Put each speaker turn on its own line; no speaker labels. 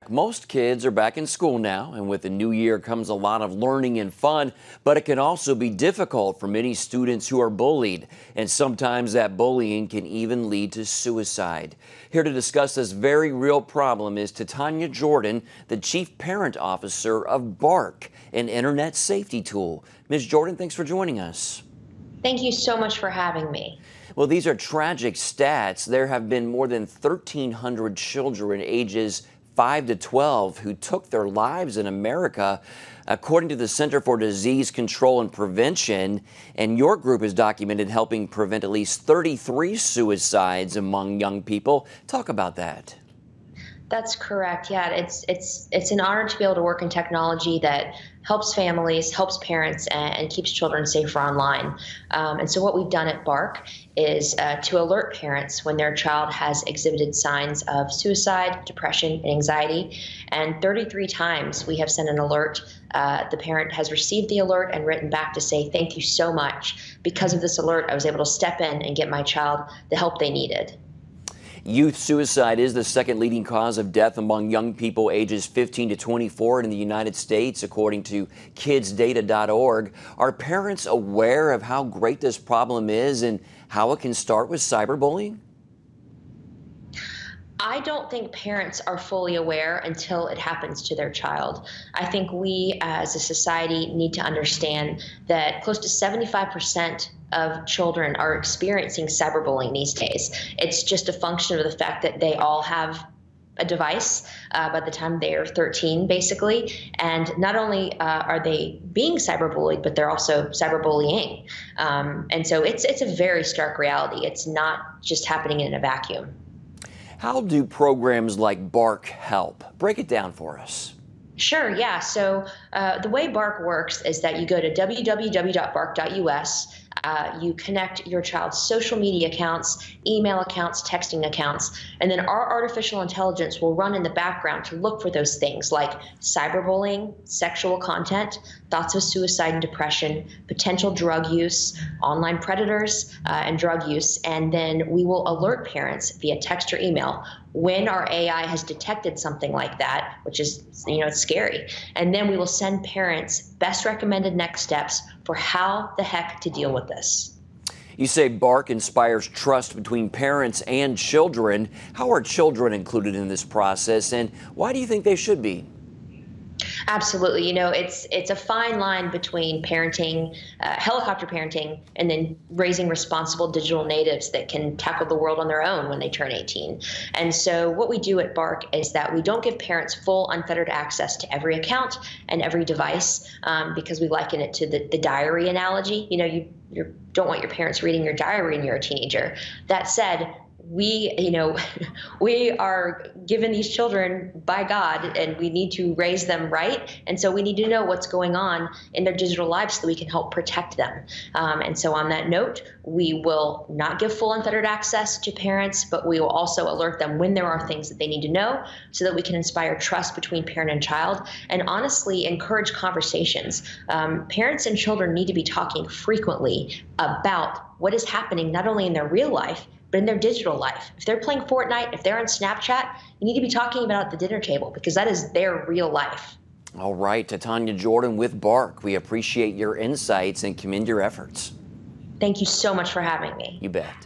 Most kids are back in school now, and with the new year comes a lot of learning and fun, but it can also be difficult for many students who are bullied, and sometimes that bullying can even lead to suicide. Here to discuss this very real problem is Titania Jordan, the Chief Parent Officer of Bark, an internet safety tool. Ms. Jordan, thanks for joining us.
Thank you so much for having me.
Well, these are tragic stats. There have been more than 1,300 children ages 5 to 12 who took their lives in America, according to the Center for Disease Control and Prevention. And your group has documented helping prevent at least 33 suicides among young people. Talk about that.
That's correct. Yeah, it's an honor to be able to work in technology that helps families, helps parents, and keeps children safer online. And so what we've done at Bark is to alert parents when their child has exhibited signs of suicide, depression, and anxiety. And 33 times we have sent an alert. The parent has received the alert and written back to say, "Thank you so much. Because of this alert, I was able to step in and get my child the help they needed."
Youth suicide is the second leading cause of death among young people ages 15 to 24 in the United States, according to kidsdata.org. Are parents aware of how great this problem is and how it can start with cyberbullying?
I don't think parents are fully aware until it happens to their child. I think we as a society need to understand that close to 75% of children are experiencing cyberbullying these days. It's just a function of the fact that they all have a device by the time they are 13, basically. And not only are they being cyberbullied, but they're also cyberbullying. And so it's a very stark reality. It's not just happening in a vacuum.
How do programs like Bark help? Break it down for us.
Sure, yeah. So the way Bark works is that you go to www.bark.us, you connect your child's social media accounts, email accounts, texting accounts, and then our artificial intelligence will run in the background to look for those things like cyberbullying, sexual content, thoughts of suicide and depression, potential drug use, online predators, and drug use. And then we will alert parents via text or email when our AI has detected something like that, which is, it's scary. And then we will send parents best recommended next steps for how the heck to deal with this.
You say Bark inspires trust between parents and children. How are children included in this process, and why do you think they should be?
Absolutely. It's a fine line between parenting, helicopter parenting, and then raising responsible digital natives that can tackle the world on their own when they turn 18. And so what we do at Bark is that we don't give parents full unfettered access to every account and every device because we liken it to the diary analogy. You don't want your parents reading your diary when you're a teenager. That said, we are given these children by God, and we need to raise them right. And so we need to know what's going on in their digital lives so that we can help protect them. And so on that note, we will not give full unfettered access to parents, but we will also alert them when there are things that they need to know so that we can inspire trust between parent and child and honestly encourage conversations. Parents and children need to be talking frequently about what is happening not only in their real life, but in their digital life. If they're playing Fortnite, if they're on Snapchat, you need to be talking about it at the dinner table because that is their real life.
All right, Titania Jordan with Bark. We appreciate your insights and commend your efforts.
Thank you so much for having me.
You bet.